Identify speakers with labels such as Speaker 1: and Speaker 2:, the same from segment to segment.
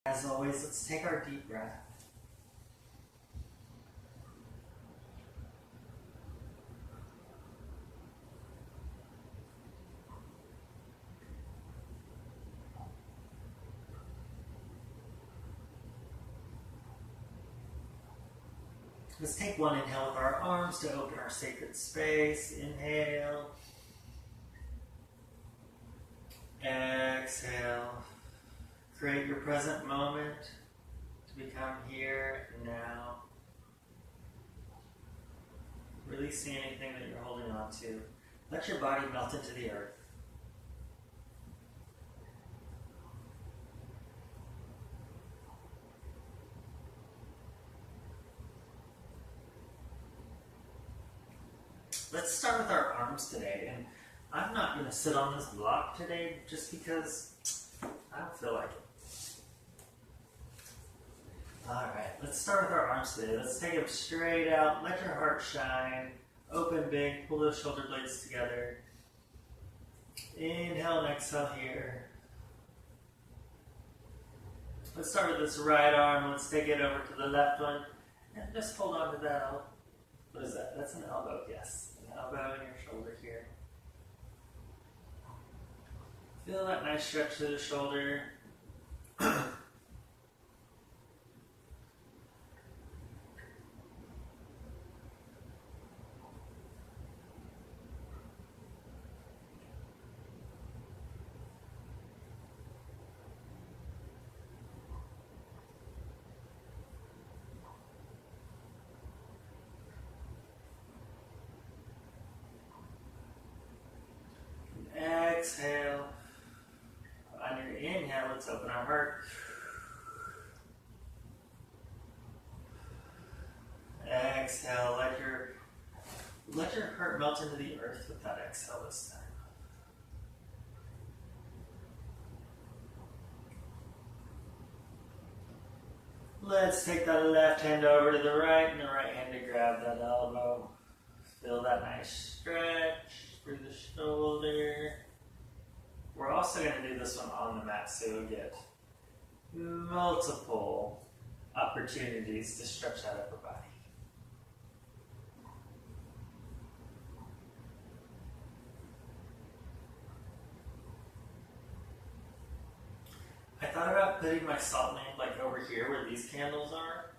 Speaker 1: As always, let's take our deep breath. Let's take one inhale with our arms to open our sacred space. Inhale. Exhale. Create your present moment to become here and now. Releasing anything that you're holding on to. Let your body melt into the earth. Let's start with our arms today, and I'm not going to sit on this block today just because I don't feel like it. Alright, let's start with our arms today. Let's take them straight out, let your heart shine, open big, pull those shoulder blades together. Inhale and exhale here. Let's start with this right arm, let's take it over to the left one, and just hold on to that. What is that? That's an elbow, yes. Elbow in your shoulder here. Feel that nice stretch to the shoulder. Exhale. On your inhale, let's open our heart. Exhale. Let your heart melt into the earth with that exhale this time. Let's take that left hand over to the right and the right hand to grab that elbow. Feel that nice stretch through the shoulder. We're also going to do this one on the mat so you'll get multiple opportunities to stretch that upper body. I thought about putting my salt lamp like over here where these candles are,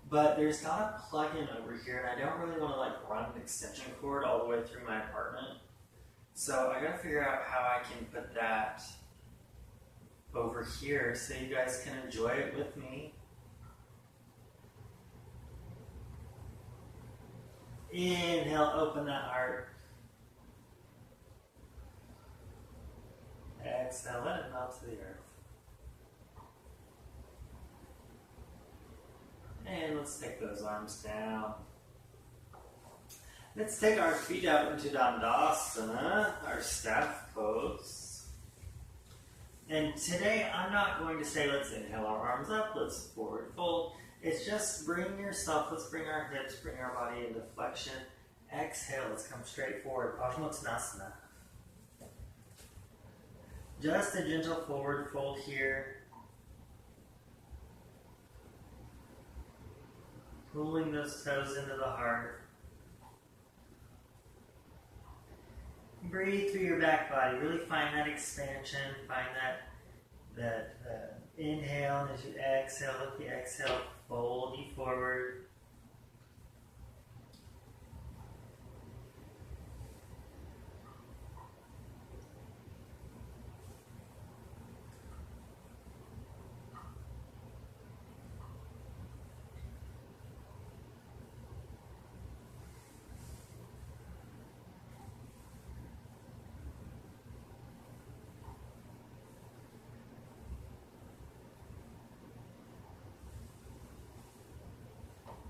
Speaker 1: but there's not a plug-in over here, and I don't really want to like run an extension cord all the way through my apartment. So I gotta figure out how I can put that over here so you guys can enjoy it with me. Inhale, open that heart. Exhale, let it melt to the earth. And let's take those arms down. Let's take our feet out into Dandasana, our staff pose. And today I'm not going to say let's inhale our arms up, let's forward fold. It's just bring yourself, let's bring our hips, bring our body into flexion. Exhale, let's come straight forward, Paschimottanasana. Just a gentle forward fold here. Pulling those toes into the heart. Breathe through your back body. Really find that expansion. Find that inhale, and as you exhale, let the exhale fold you forward.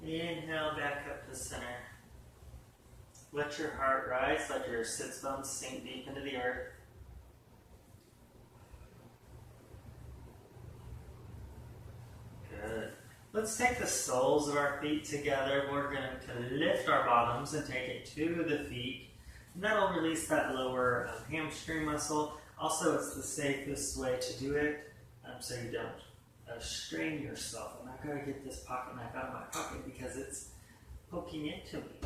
Speaker 1: Inhale back up to center. Let your heart rise, let your sits bones sink deep into the earth. Good. Let's take the soles of our feet together. We're going to lift our bottoms and take it to the feet. And that'll release that lower hamstring muscle. Also, it's the safest way to do it, so you don't strain yourself. And I gotta get this pocket knife out of my pocket because it's poking into me.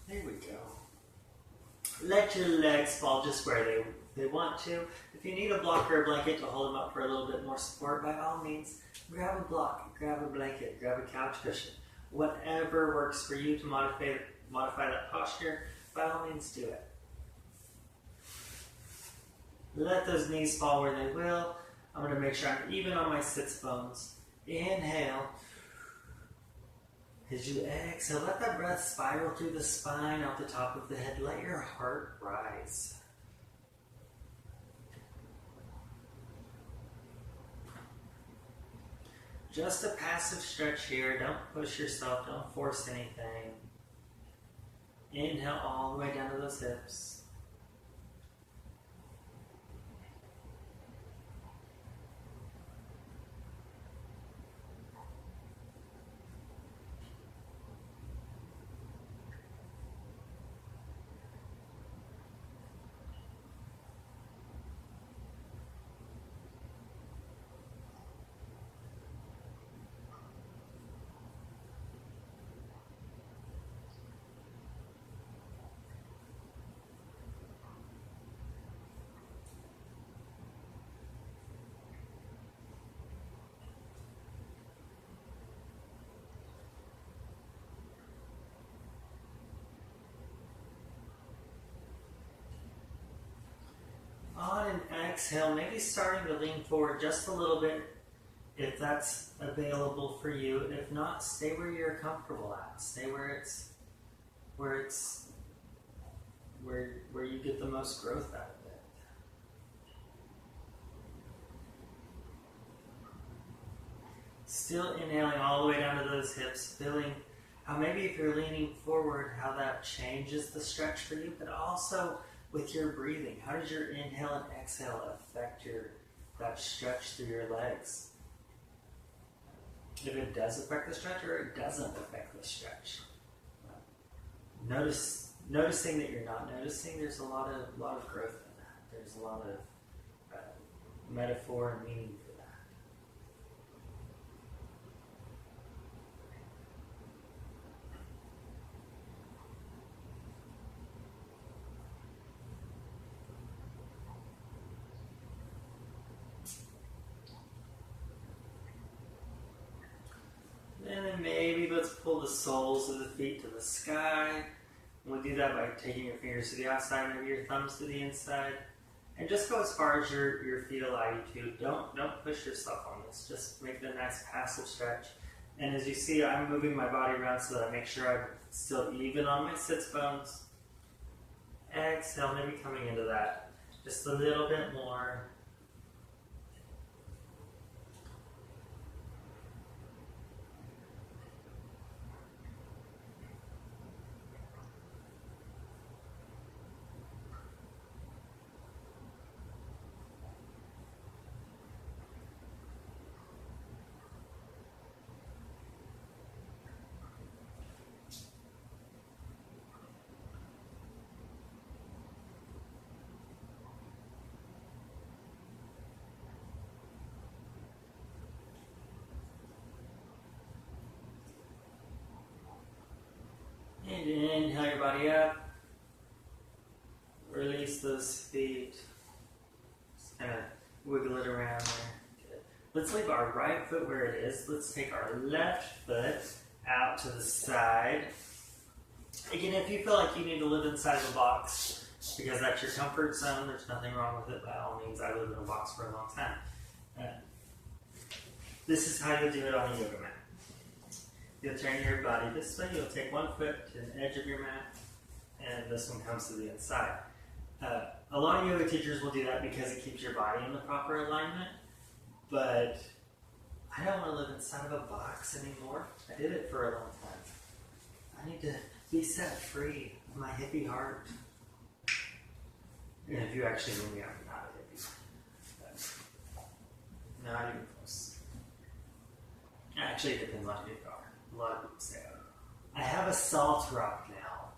Speaker 1: There we go. Let your legs fall just where they want to. If you need a block or a blanket to hold them up for a little bit more support, by all means, grab a block, grab a blanket, grab a couch cushion. Whatever works for you to modify that posture, by all means do it. Let those knees fall where they will. I'm going to make sure I'm even on my sits bones. Inhale. As you exhale, let that breath spiral through the spine, out the top of the head. Let your heart rise. Just a passive stretch here. Don't push yourself. Don't force anything. Inhale all the way down to those hips. On an exhale, maybe starting to lean forward just a little bit if that's available for you. If not, stay where you're comfortable at. Stay where you get the most growth out of it. Still inhaling all the way down to those hips, feeling how maybe if you're leaning forward, how that changes the stretch for you, but also with your breathing. How does your inhale and exhale affect that stretch through your legs? If it does affect the stretch or it doesn't affect the stretch. Noticing that you're not noticing, there's a lot of growth in that. There's a lot of metaphor and meaning for that. And then maybe let's pull the soles of the feet to the sky. And we'll do that by taking your fingers to the outside, maybe your thumbs to the inside. And just go as far as your feet allow you to. Don't push yourself on this. Just make it a nice passive stretch. And as you see, I'm moving my body around so that I make sure I'm still even on my sits bones. Exhale, maybe coming into that just a little bit more. And inhale your body up. Release those feet. Just kind of wiggle it around there. Good. Let's leave our right foot where it is. Let's take our left foot out to the side. Again, if you feel like you need to live inside of a box because that's your comfort zone, there's nothing wrong with it. By all means, I lived in a box for a long time. This is how you do it on a yoga mat. You'll turn your body this way. You'll take one foot to the edge of your mat, and this one comes to the inside. A lot of yoga teachers will do that because it keeps your body in the proper alignment, but I don't want to live inside of a box anymore. I did it for a long time. I need to be set free of my hippie heart. And if you actually know me, I'm not a hippie. But not even close. Actually, it depends on who you are. A lot of people say, I have a salt rock now.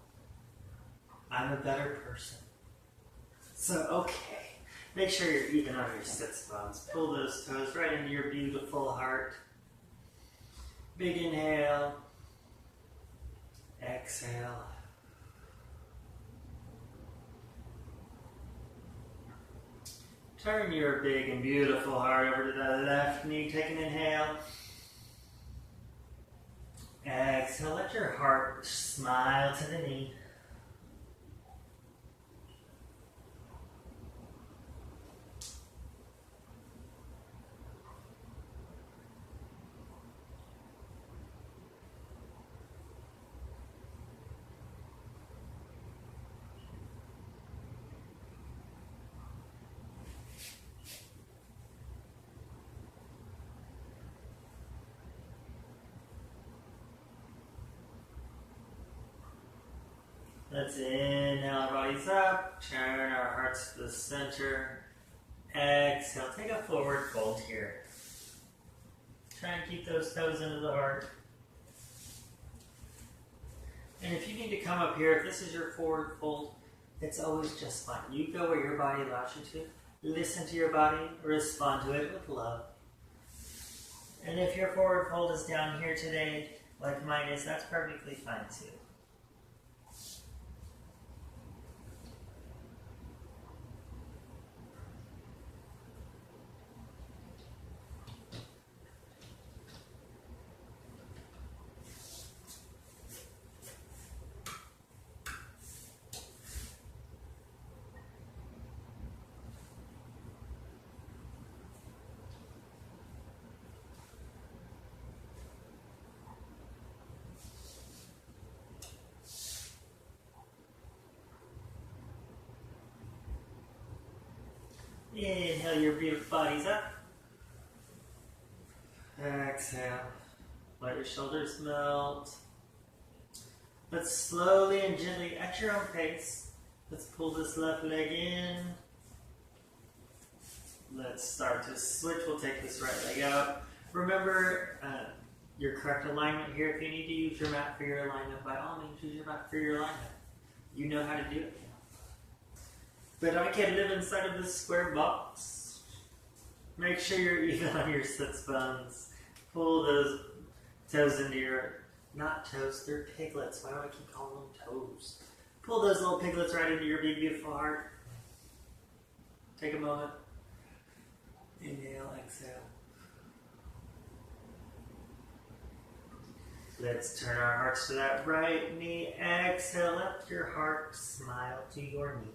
Speaker 1: I'm a better person. So, okay, Make sure you're even on your sits bones. Pull those toes right into your beautiful heart. Big inhale. Exhale. Turn your big and beautiful heart over to the left knee. Take an inhale. Exhale. Let your heart smile to the knee. Let's inhale our bodies up, turn our hearts to the center. Exhale, take a forward fold here. Try and keep those toes into the heart. And if you need to come up here, if this is your forward fold, it's always just fine. You go where your body allows you to. Listen to your body, respond to it with love. And if your forward fold is down here today, like mine is, that's perfectly fine too. Inhale your beautiful bodies up. Exhale. Let your shoulders melt. Let's slowly and gently, at your own pace, let's pull this left leg in. Let's start to switch. We'll take this right leg out. Remember your correct alignment here. If you need to use your mat for your alignment, by all means, use your mat for your alignment. You know how to do it. But I can live inside of this square box. Make sure you're even on your sits bones. Pull those toes into your, not toes, they're piglets. Why do I keep calling them toes? Pull those little piglets right into your big, beautiful heart. Take a moment. Inhale, exhale. Let's turn our hearts to that right knee. Exhale, let your heart smile to your knee.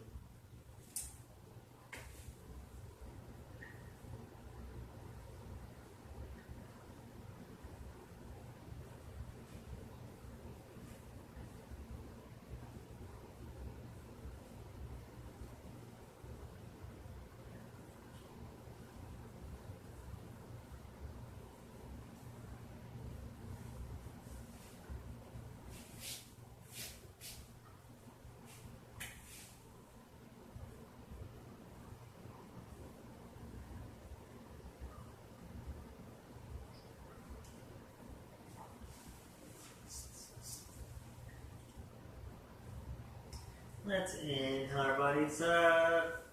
Speaker 1: Let's inhale our bodies up.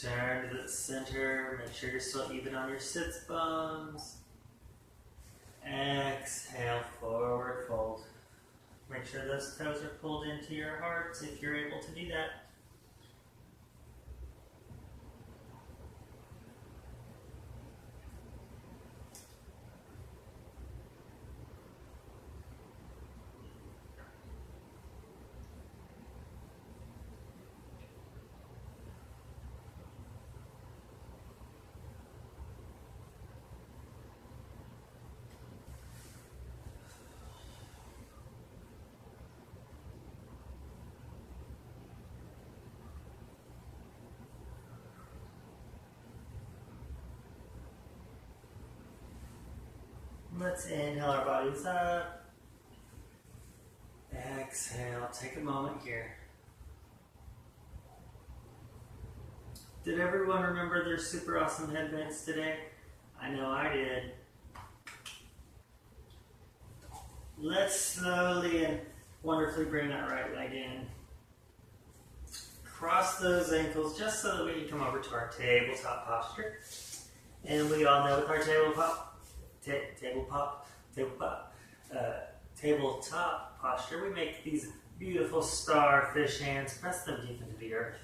Speaker 1: Turn to the center. Make sure you're still even on your sits bones. Exhale, forward fold. Make sure those toes are pulled into your hearts if you're able to do that. Let's inhale our bodies up. Exhale, take a moment here. Did everyone remember their super awesome headbands today? I know I did. Let's slowly and wonderfully bring that right leg in. cross those ankles just so that we can come over to our tabletop posture. And we all know with our tabletop posture, we make these beautiful starfish hands. Press them deep into the earth.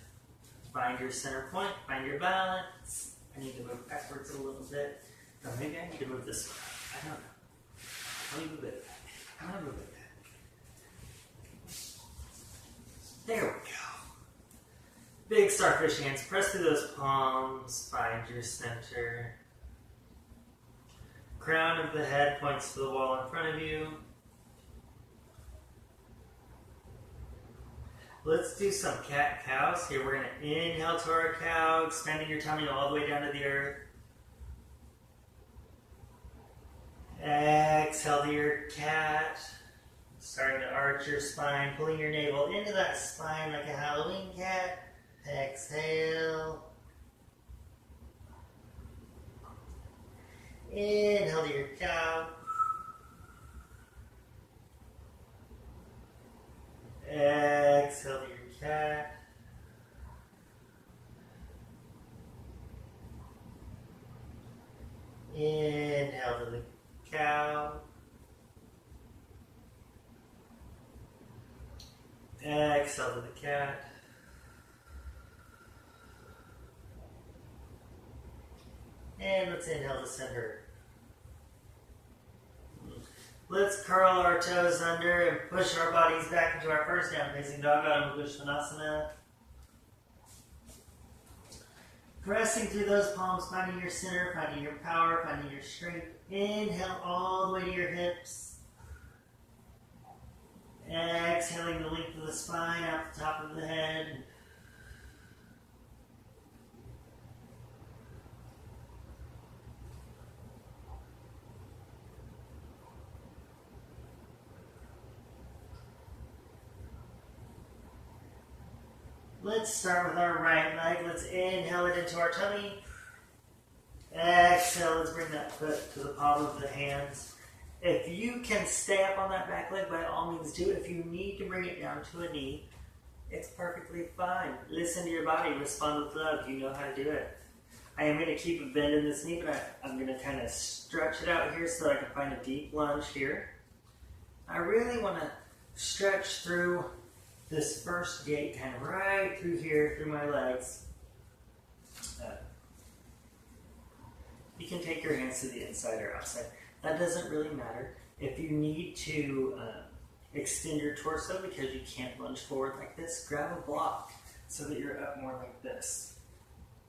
Speaker 1: Find your center point, find your balance. I need to move backwards a little bit. Or maybe I need to move this way. I don't know. Let me move it back. I'm going to move it back. There we go. Big starfish hands. Press through those palms. Find your center. Crown of the head points to the wall in front of you. Let's do some cat-cows. Here we're going to inhale to our cow, expanding your tummy all the way down to the earth. Exhale to your cat. Starting to arch your spine, pulling your navel into that spine like a Halloween cat. Exhale. Inhale to your cow. Exhale to your cat. Inhale to the cow. Exhale to the cat. And let's inhale to center. Let's curl our toes under and push our bodies back into our first down facing dog out of Uttanasana. Pressing through those palms, finding your center, finding your power, finding your strength. Inhale all the way to your hips. Exhaling the length of the spine out the top of the head. Let's start with our right leg. Let's inhale it into our tummy. Exhale, let's bring that foot to the palm of the hands. If you can stay up on that back leg, by all means do it. If you need to bring it down to a knee, it's perfectly fine. Listen to your body, respond with love. You know how to do it. I am going to keep a bend in this knee, but I'm going to kind of stretch it out here so that I can find a deep lunge here. I really want to stretch through this first gate, kind of right through here, through my legs. You can take your hands to the inside or outside. That doesn't really matter. If you need to extend your torso because you can't lunge forward like this, grab a block so that you're up more like this.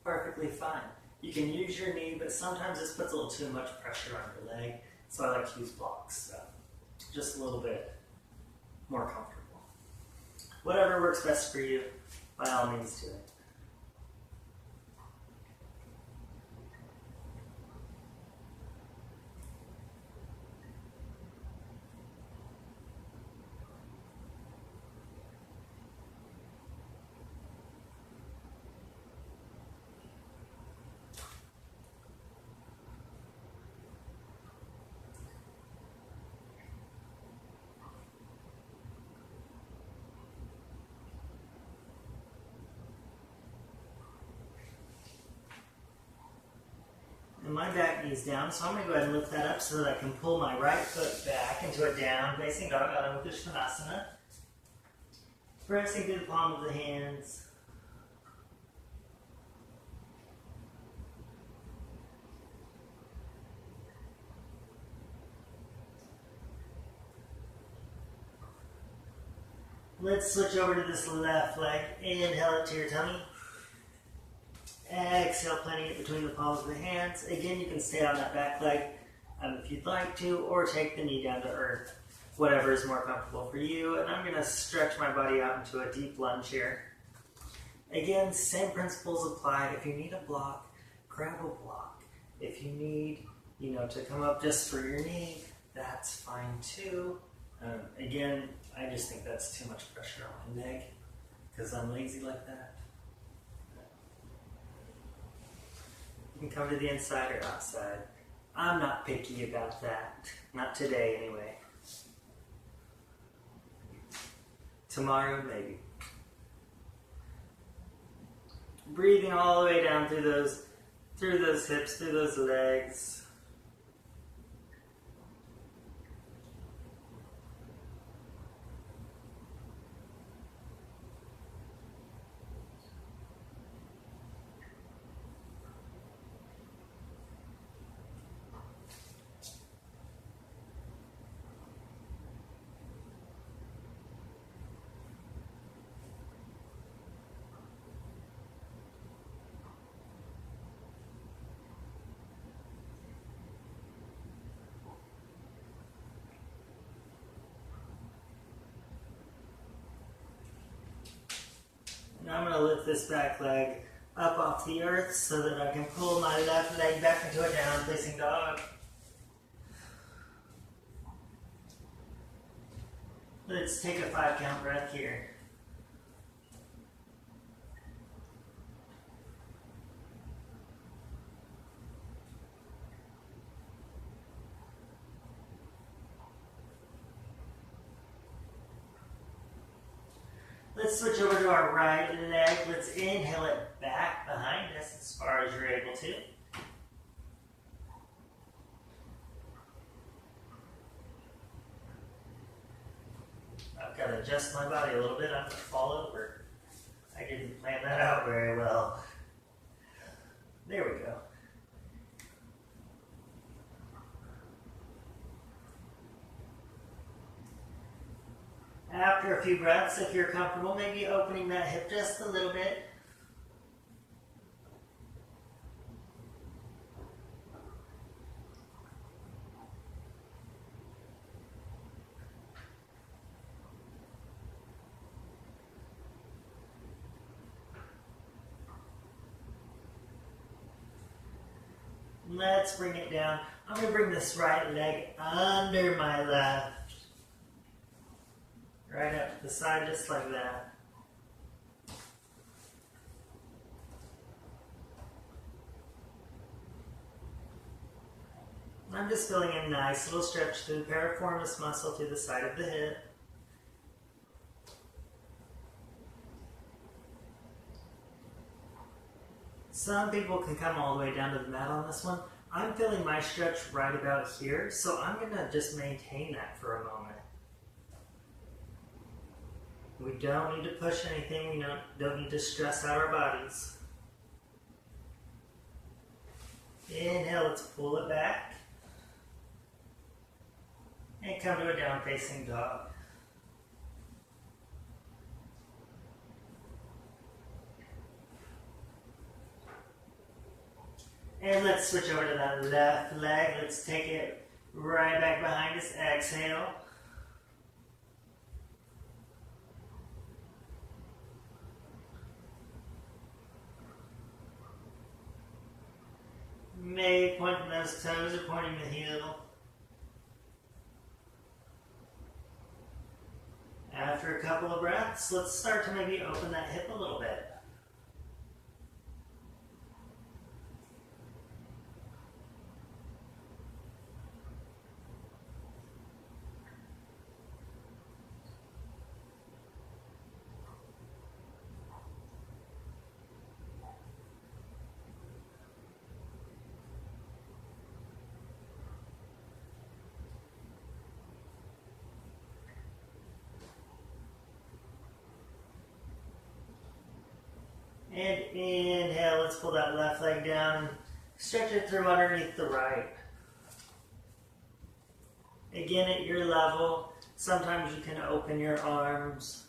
Speaker 1: Perfectly fine. You can use your knee, but sometimes this puts a little too much pressure on your leg, so I like to use blocks. So just a little bit more comfortable. Whatever works best for you, by all means do it. And my back knee's down, so I'm going to go ahead and lift that up so that I can pull my right foot back into a down facing dog out of Uttanasana. Pressing through the palm of the hands. Let's switch over to this left leg. Inhale it to your tummy. Exhale, planting it between the palms of the hands. Again, you can stay on that back leg if you'd like to, or take the knee down to earth. Whatever is more comfortable for you. And I'm going to stretch my body out into a deep lunge here. Again, same principles apply. If you need a block, grab a block. If you need, to come up just for your knee, that's fine too. Again, I just think that's too much pressure on my neck because I'm lazy like that. You can come to the inside or outside. I'm not picky about that. Not today, anyway. Tomorrow, maybe. Breathing all the way down through those hips, through those legs. Now I'm going to lift this back leg up off the earth so that I can pull my left leg back into a down facing dog. Let's take a 5 count breath here. Let's switch over to our right leg. Let's inhale it back behind us as far as you're able to. I've got to adjust my body a little bit. I'm going to fall over. I didn't plan that out very well. There we go. After a few breaths, if you're comfortable, maybe opening that hip just a little bit. Let's bring it down. I'm going to bring this right leg under my left. Right up to the side, just like that. I'm just feeling a nice little stretch through the piriformis muscle to the side of the hip. Some people can come all the way down to the mat on this one. I'm feeling my stretch right about here, so I'm going to just maintain that for a moment. We don't need to push anything. We don't need to stress out our bodies. Inhale, let's pull it back. And come to a down facing dog. And let's switch over to that left leg. Let's take it right back behind us. Exhale. Maybe pointing those toes or pointing the heel. After a couple of breaths, let's start to maybe open that hip a little bit. And inhale, let's pull that left leg down and stretch it through underneath the right. Again, at your level, sometimes you can open your arms.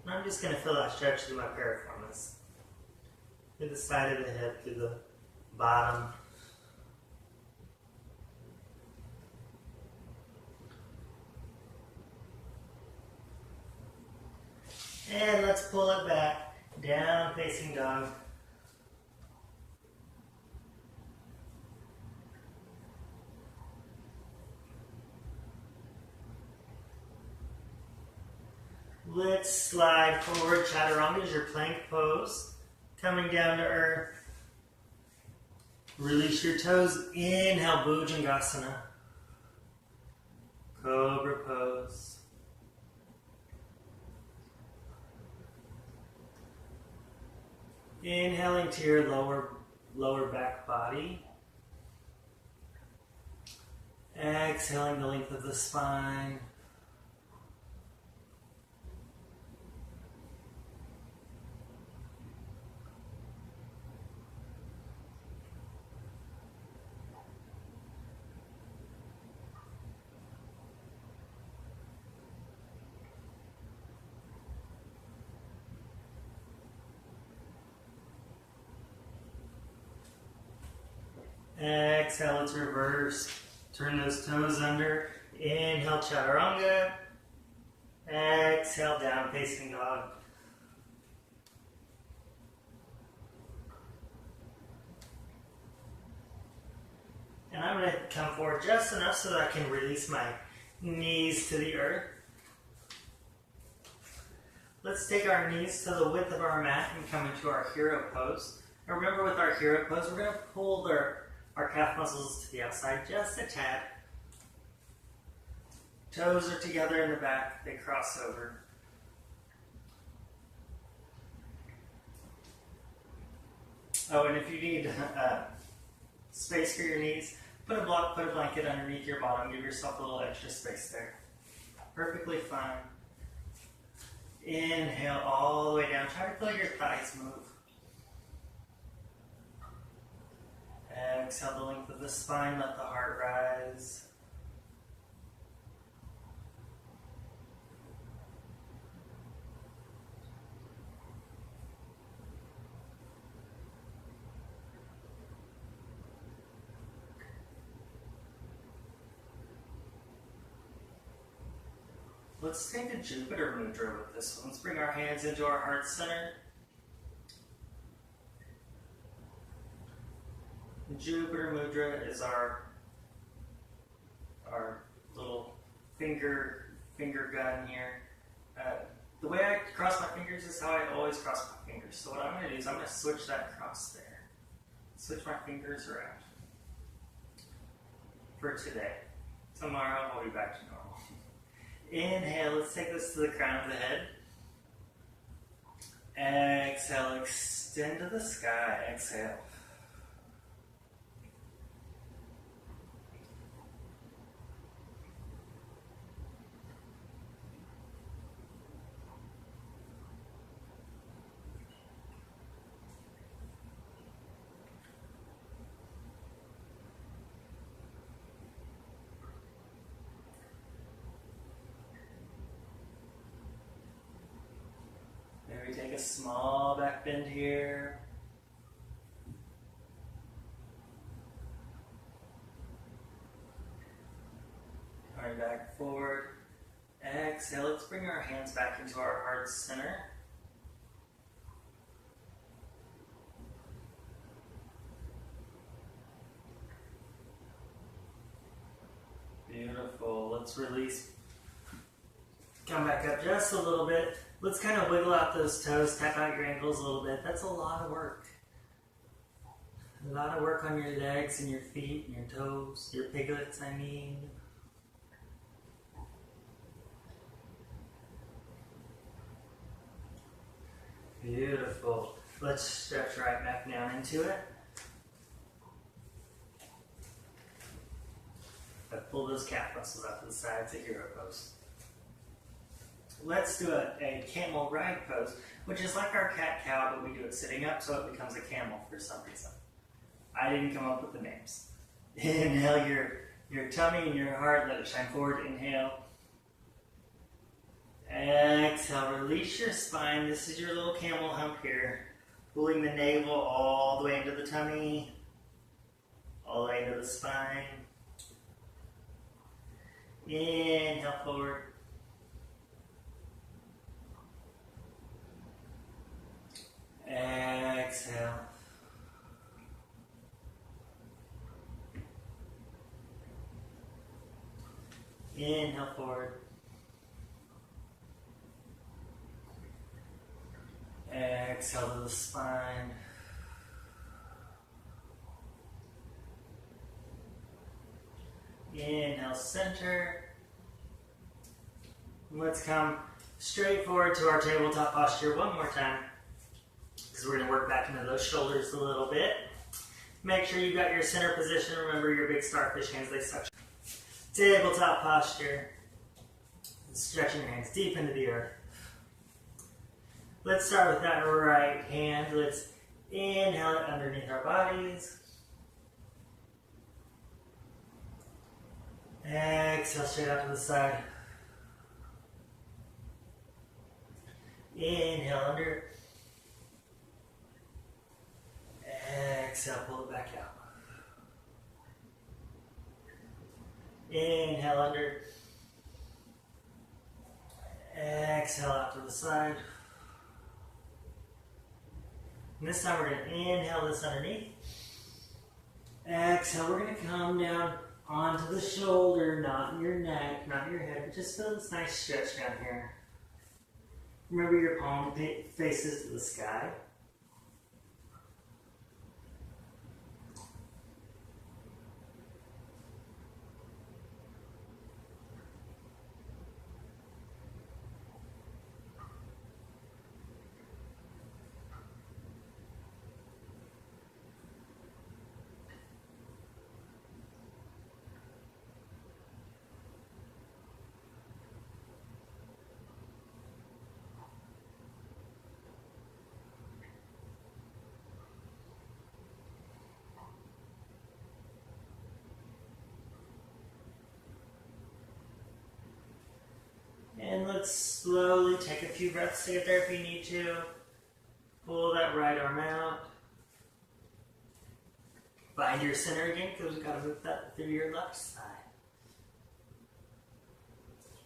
Speaker 1: I'm just going to feel that stretch through my piriformis. Through the side of the hip, through the bottom. And let's pull it back, down facing dog. Let's slide forward. Chaturanga is your plank pose. Coming down to earth. Release your toes. Inhale, Bhujangasana. Cobra pose. Inhaling to your lower back body. Exhaling the length of the spine. Exhale, let's reverse. Turn those toes under. Inhale, chaturanga. Exhale, down facing dog. And I'm going to come forward just enough so that I can release my knees to the earth. Let's take our knees to the width of our mat and come into our hero pose. Now remember, with our hero pose, we're going to pull our calf muscles to the outside just a tad. Toes are together in the back, they cross over. Oh, and if you need space for your knees, put a blanket underneath your bottom, give yourself a little extra space there. Perfectly fine. Inhale all the way down, try to feel your thighs move. Exhale the length of the spine, let the heart rise. Let's take a Jupiter Mudra with this one. Let's bring our hands into our heart center. Jupiter Mudra is our little finger gun here. The way I cross my fingers is how I always cross my fingers. So what I'm going to do is I'm going to switch that across there. Switch my fingers around for today. Tomorrow I'll be back to normal. Inhale, let's take this to the crown of the head. Exhale, extend to the sky. Exhale. Maybe take a small back bend here. Coming back forward. Exhale, let's bring our hands back into our heart center. Beautiful. Let's release. Come back up just a little bit. Let's kind of wiggle out those toes, tap out your ankles a little bit. That's a lot of work. A lot of work on your legs and your feet and your toes, your piglets, I mean. Beautiful. Let's stretch right back down into it. Pull those calf muscles out to the sides of hero pose. Let's do a camel ride pose, which is like our cat-cow, but we do it sitting up, so it becomes a camel for some reason. I didn't come up with the names. Inhale your tummy and your heart, let it shine forward. Inhale. Exhale, release your spine. This is your little camel hump here. Pulling the navel all the way into the tummy, all the way into the spine. Inhale forward. Exhale. Inhale forward. Exhale to the spine. Inhale, center. Let's come straight forward to our tabletop posture one more time, because we're going to work back into those shoulders a little bit. Make sure you've got your center position. Remember your big starfish hands, they suction. Tabletop posture. Stretching your hands deep into the earth. Let's start with that right hand. Let's inhale it underneath our bodies. Exhale straight out to the side. Inhale under. Exhale, pull it back out. Inhale under. Exhale out to the side. And this time we're going to inhale this underneath. Exhale, we're going to come down onto the shoulder, not your neck, not your head, but just feel this nice stretch down here. Remember your palm faces to the sky. And let's slowly take a few breaths to get there if you need to. Pull that right arm out. Find your center again, because we've got to move that through your left side.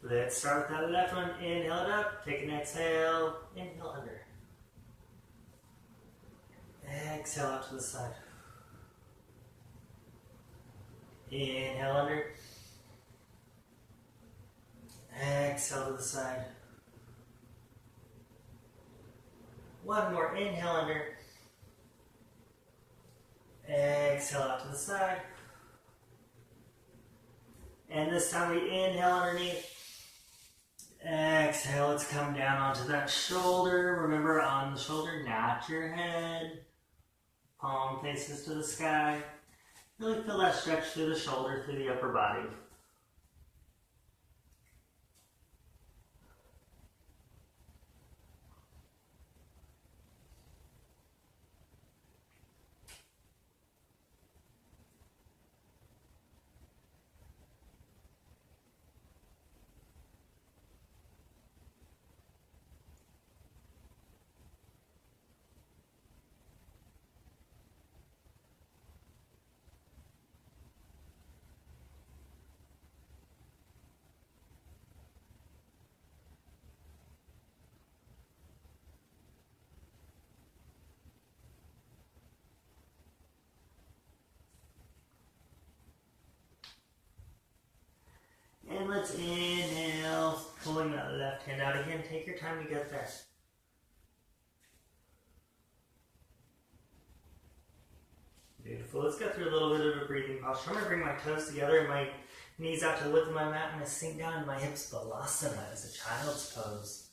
Speaker 1: Let's start with that left one. Inhale it up. Take an exhale. Inhale under. Exhale out to the side. Inhale under. Exhale to the side. One more. Inhale under. Exhale out to the side. And this time we inhale underneath. Exhale, let's come down onto that shoulder. Remember, on the shoulder, not your head. Palm faces to the sky. Really feel that stretch through the shoulder, through the upper body. And let's inhale, pulling that left hand out again. Take your time to get there. Beautiful. Let's go through a little bit of a breathing posture. I'm going to bring my toes together and my knees out to the width of my mat. I'm going to sink down into my hips balasana as a child's pose.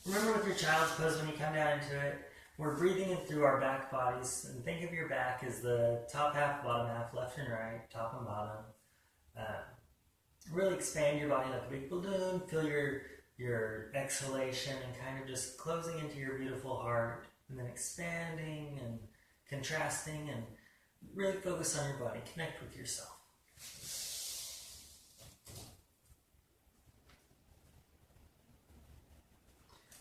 Speaker 1: Remember with your child's pose, when you come down into it, we're breathing in through our back bodies. And think of your back as the top half, bottom half, left and right, top and bottom. Really expand your body like a big balloon. Feel your exhalation and kind of just closing into your beautiful heart, and then expanding and contrasting, and really focus on your body. Connect with yourself.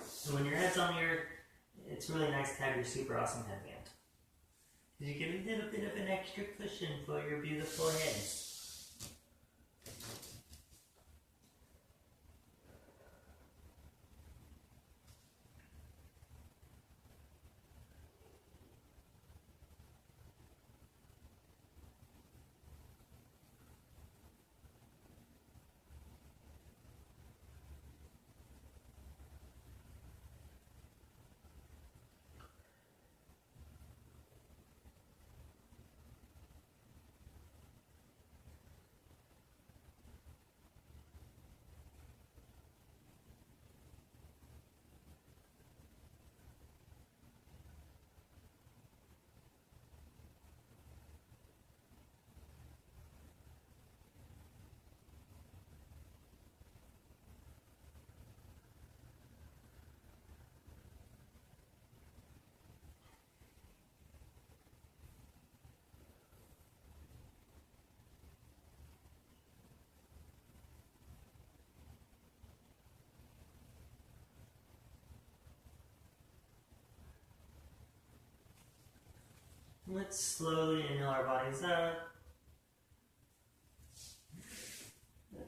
Speaker 1: So when your head's on the earth, it's really nice to have your super awesome headband. You give a little bit of an extra cushion for your beautiful heads. Let's slowly inhale our bodies up.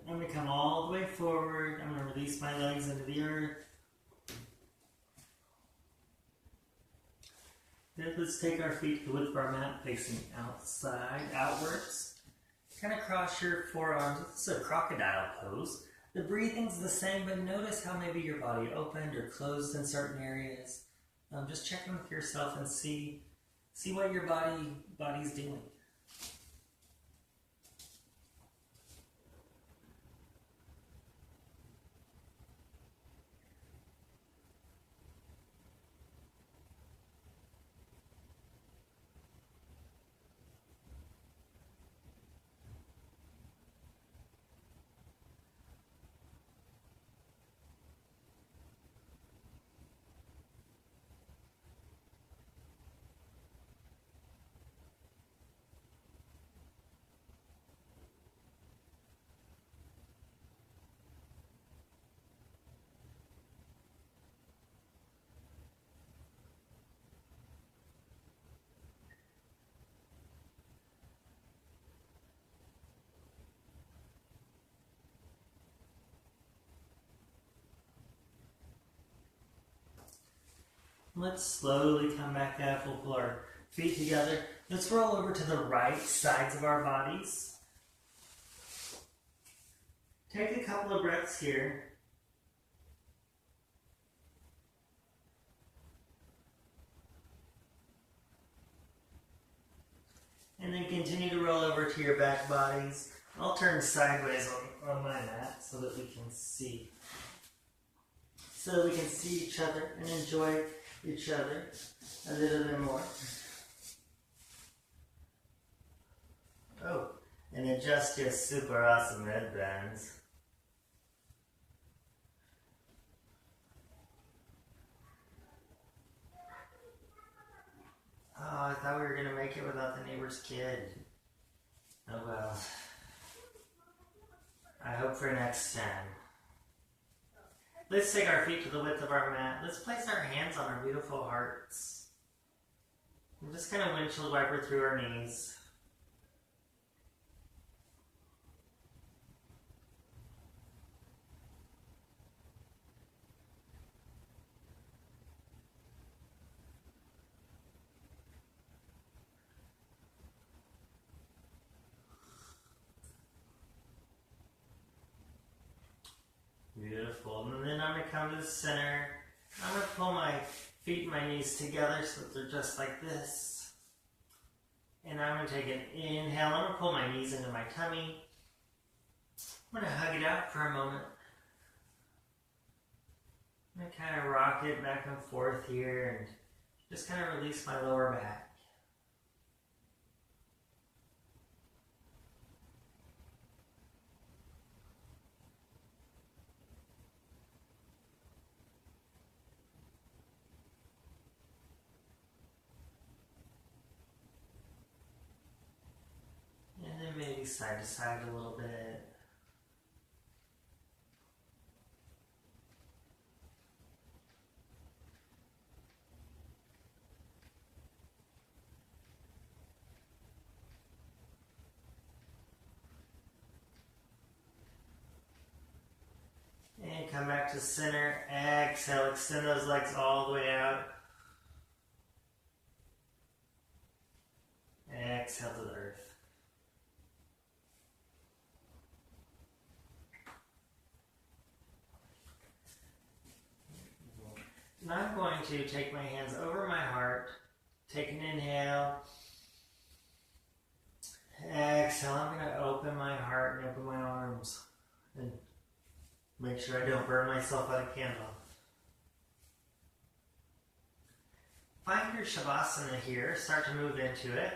Speaker 1: I'm going to come all the way forward. I'm going to release my legs into the earth. Then let's take our feet to the width of our mat, facing outside, outwards. Kind of cross your forearms. This is a crocodile pose. The breathing's the same, but notice how maybe your body opened or closed in certain areas. Just check in with yourself and see what your body's doing. Let's slowly come back up. We'll pull our feet together. Let's roll over to the right sides of our bodies. Take a couple of breaths here. And then continue to roll over to your back bodies. I'll turn sideways on my mat so that we can see. So we can see each other and enjoy each other a little bit more. Oh, and adjust your super awesome headbands. Oh, I thought we were going to make it without the neighbor's kid. Oh well. I hope for next time. Let's take our feet to the width of our mat. Let's place our hands on our beautiful hearts. And just kind of windshield wiper through our knees. Beautiful. And then I'm going to come to the center. I'm going to pull my feet and my knees together so that they're just like this. And I'm going to take an inhale. I'm going to pull my knees into my tummy. I'm going to hug it out for a moment. I'm going to kind of rock it back and forth here and just kind of release my lower back. Maybe side to side a little bit. And come back to center. Exhale, extend those legs all the way out. Exhale to the earth. And I'm going to take my hands over my heart, take an inhale, exhale. I'm going to open my heart and open my arms and make sure I don't burn myself out of candle. Find your Shavasana here, start to move into it.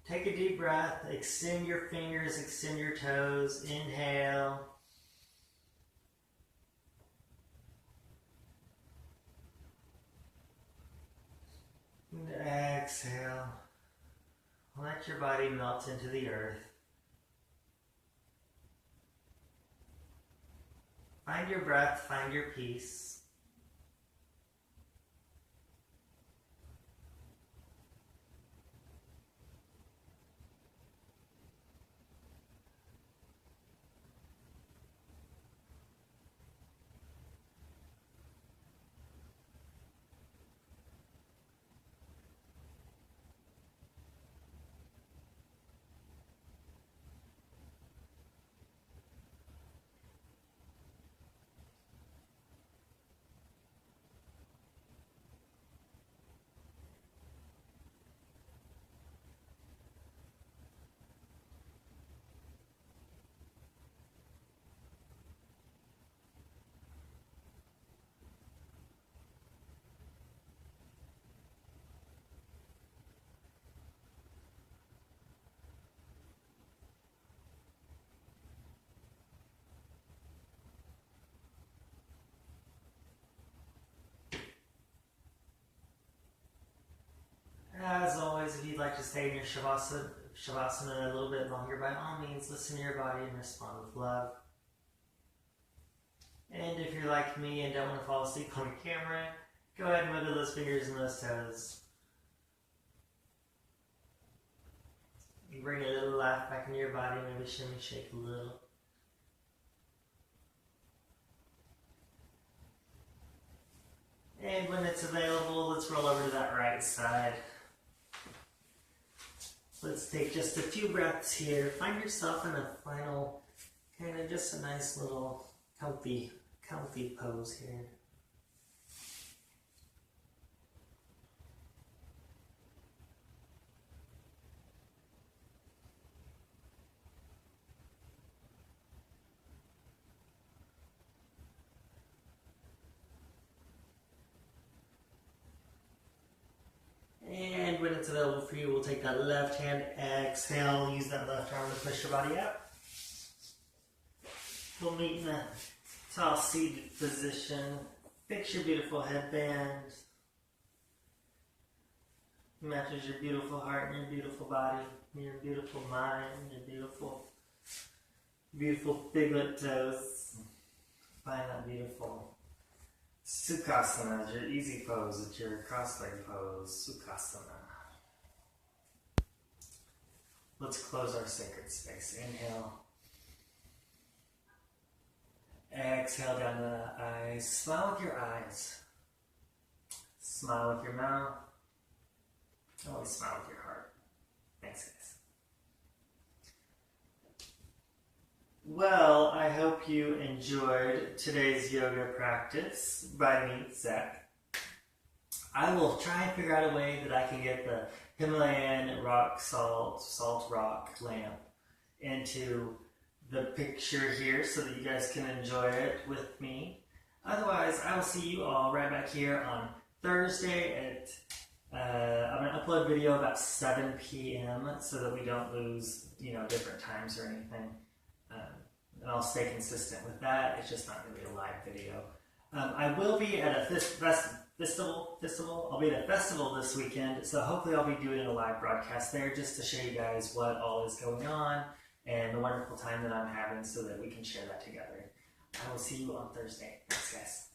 Speaker 1: Take a deep breath, extend your fingers, extend your toes, inhale. And exhale. Let your body melt into the earth. Find your breath, find your peace. stay in your Shavasana a little bit longer, by all means, listen to your body and respond with love. And if you're like me and don't want to fall asleep on the camera, go ahead and wiggle those fingers and those toes. You bring a little life back into your body, maybe shimmy, shake a little. And when it's available, let's roll over to that right side. Let's take just a few breaths here. Find yourself in a final, kind of just a nice little comfy pose here. And when it's available for you, we'll take that left hand, exhale, use that left arm to push your body up. We'll meet in a tall seated position. Fix your beautiful headband. Matches your beautiful heart and your beautiful body, your beautiful mind, your beautiful big lip toes. Find that beautiful Sukhasana is your easy pose. It's your cross-leg pose, Sukhasana. Let's close our sacred space. Inhale. Exhale down to the eyes. Smile with your eyes. Smile with your mouth. Always smile with your heart. Thanks, guys. Well, I hope you enjoyed today's yoga practice by me, Zach. I will try and figure out a way that I can get the Himalayan rock salt rock lamp into the picture here so that you guys can enjoy it with me. Otherwise, I will see you all right back here on Thursday at I'm going to upload video about 7 p.m. so that we don't lose, different times or anything. And I'll stay consistent with that. It's just not going to be a live video. I will be at a festival. I'll be at a festival this weekend, so hopefully I'll be doing a live broadcast there just to show you guys what all is going on and the wonderful time that I'm having so that we can share that together. I will see you on Thursday. Thanks, guys.